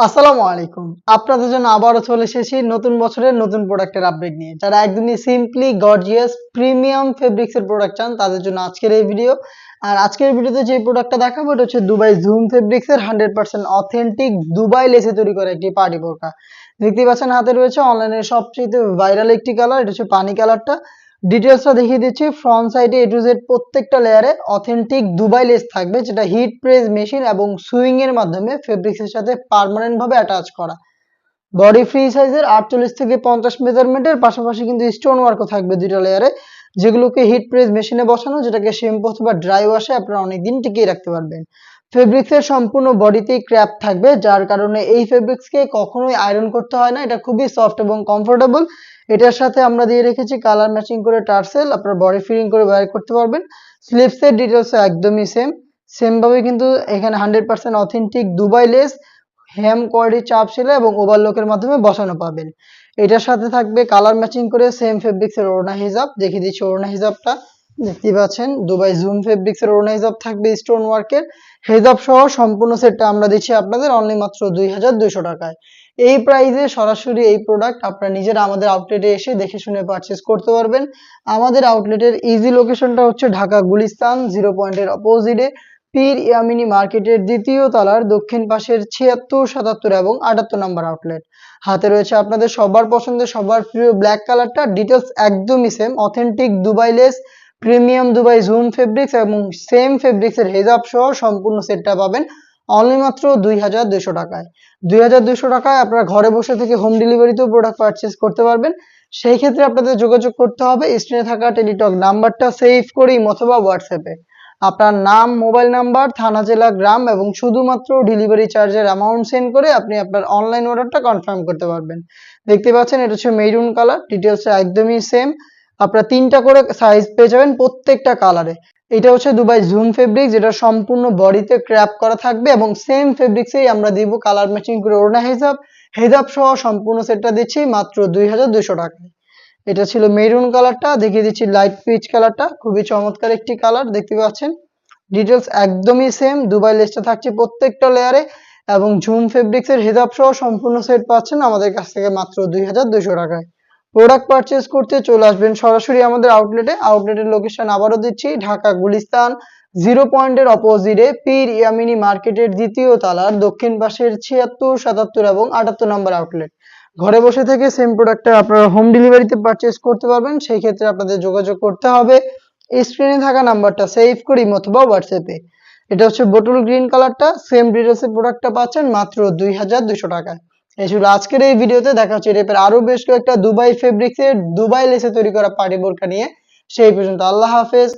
আসসালামু আলাইকুম। আপনাদের জন্য আবারও চলে এসেছি নতুন বছরের নতুন প্রোডাক্টের আপডেট নিয়ে। যারা একদমই সিম্পলি গর্জিয়াস প্রিমিয়াম ফেব্রিক্স এর প্রোডাক্ট চান তাদের জন্য আজকের এই ভিডিও। আর আজকের ভিডিওতে যে প্রোডাক্টটা দেখাবো এটা হচ্ছে দুবাই জুম ফেব্রিক্স এর 100% অথেন্টিক দুবাই লেসে তৈরি করা একটি পার্টি বোরকা। দেখতেই পাচ্ছেন হাতে রয়েছে অনলাইনের সবচেয়ে ভাইরাল একটি কালার, এটা হচ্ছে পানি কালারটা। ডিটেলসটা দেখিয়ে দিচ্ছি। ফ্রন্ট সাইডে এ টু জেড প্রত্যেকটা লেয়ারে অথেন্টিক দুবাই লেস থাকবে, যেটা হিট প্রেস মেশিন এবং সুইং এর মাধ্যমে ফেব্রিক্স এর সাথে পার্মানেন্ট ভাবে অ্যাটাচ করা। বডি ফ্রি সাইজের 48 থেকে 50 মেজারমেন্টের পাশাপাশি কিন্তু স্টোন ওয়ার্কও থাকবে দুইটা লেয়ারে, যেগুলোকে হিট প্রেস মেশিনে বসানো, যেটাকে শ্যাম্পু অথবা ড্রাই ওয়াশে আপনারা অনেকদিন টিকিয়ে রাখতে পারবেন। ফেব্রিক্স এর সম্পূর্ণ বডিতেই ক্র্যাপ থাকবে, যার কারণে এই ফেব্রিক্সকে কখনোই আয়রন করতে হয় না। এটা খুবই সফট এবং কমফোর্টেবল। এটার সাথে আমরা দিয়ে রেখেছি কালার ম্যাচিং করে টার্সেল, আপনারা বডি ফিটিং করে ওয়্যার করতে পারবেন। স্লিভস এর ডিটেলস একদমই সেম ভাবে কিন্তু এখানে 100% অথেন্টিক দুবাই লেস হেম কোয়ালিটি চাপ সেলাই এবং ওভারলকের মাধ্যমে বসানো পাবেন। এটার সাথে থাকবে কালার ম্যাচিং করে সেম ফেব্রিক্স এর ওড়না হিজাব, দেখিয়ে দিচ্ছি ওড়না হিজাবটা। দেখতেই পাচ্ছেন দুবাই জুম ফেব্রিক্স এর ওড়না হিজাব থাকবে স্টোন ওয়ার্কের। হিজাব সহ সম্পূর্ণ সেটটা আমরা দিচ্ছি আপনাদের অনলি মাত্র 2200 টাকায়। এই প্রাইসে সরাসরি এই প্রোডাক্ট আপনারা নিজেরা আমাদের আউটলেটে এসে দেখে শুনে পারচেজ করতে পারবেন। আমাদের আউটলেটের ইজি লোকেশনটা হচ্ছে ঢাকা গুলিস্তান 0 পয়েন্টের অপোজিটে পীর ইয়ামিনী মার্কেটের দ্বিতীয় তলার দক্ষিণ পাশের 76, 77 এবং 78 নম্বর আউটলেট। হাতে রয়েছে আপনাদের সবার পছন্দের সবার প্রিয় ব্ল্যাক কালারটা। ডিটেলস একদমই same, authentic Dubai less premium Dubai zoom fabrics এবং সেম ফেব্রিক্স এর হেজাব সহ সম্পূর্ণ সেটটা পাবেন অনলি মাত্র 2200 টাকায়। 2200 টাকায় আপনারা ঘরে বসে থেকে হোম ডেলিভারিতেও প্রোডাক্ট পারচেজ করতে পারবেন। সেই ক্ষেত্রে আপনাদের যোগাযোগ করতে হবে স্ক্রিনে থাকা টেলিটক নাম্বারটা সেভ করে অথবা হোয়াটসঅ্যাপে আপনার নাম, মোবাইল নাম্বার, থানা, জেলা, গ্রাম এবং শুধুমাত্র ডেলিভারি চার্জের অ্যামাউন্ট সেন্ড করে আপনি আপনার অনলাইন অর্ডারটা কনফার্ম করতে পারবেন। দেখতে পাচ্ছেন এটা হচ্ছে মেরুন কালার, ডিটেলসটা একদমই সেম। আপনারা 3টা করে সাইজ পেয়ে যাবেন প্রত্যেকটা কালারে। এটা হচ্ছে দুবাই জুম ফেব্রিক, যেটা সম্পূর্ণ বডিতে ক্র্যাপ করা থাকবে এবং সেম ফেব্রিক্সেই আমরা দিব কালার ম্যাচিং করে ওড়না হিজাব। হিজাব সহ সম্পূর্ণ সেটটা দিচ্ছি মাত্র 2200 টাকায়। এটা ছিল মেরুন কালারটা, দেখিয়ে দিচ্ছি লাইট পিচ কালারটা, খুবই চমৎকার একটি কালার দেখতে পাচ্ছেন। ডিটেলস একদমই সেম, দুবাই লেসটা থাকছে প্রত্যেকটা লেয়ারে এবং ঝুম ফেব্রিক্স এর হিজাব সহ সম্পূর্ণ সেট পাচ্ছেন আমাদের কাছ থেকে মাত্র 2200 টাকায়। প্রোডাক্ট পারচেজ করতে চলে আসবেন সরাসরি আমাদের আউটলেটে। আউটলেটের লোকেশন আবারও দিচ্ছি ঢাকা গুলিস্তান 0 পয়েন্টের অপোজিটে পীর ইয়ামিনী মার্কেটের দ্বিতীয় তলার দক্ষিণ পাশের 76, 77 এবং 78 নম্বর আউটলেট। ঘরে বসে থেকে সেম প্রোডাক্টটা আপনারা হোম ডেলিভারিতে পারচেজ করতে পারবেন। সেই ক্ষেত্রে আপনাদের যোগাযোগ করতে হবে স্ক্রিনে থাকা নাম্বারটা সেভ করি অথবা হোয়াটসঅ্যাপে। এটা হচ্ছে বোটল গ্রিন কালারটা, সেম ডিটেলসের প্রোডাক্টটা পাচ্ছেন মাত্র 2200 টাকায়। এই ছিল আজকের এই ভিডিওতে। দেখা হচ্ছে এর আরো বেশ কয়েকটা দুবাই ফেব্রিক্সের দুবাই লেসে তৈরি করা পার্টি বোরকা নিয়ে। সেই পর্যন্ত আল্লাহ হাফেজ।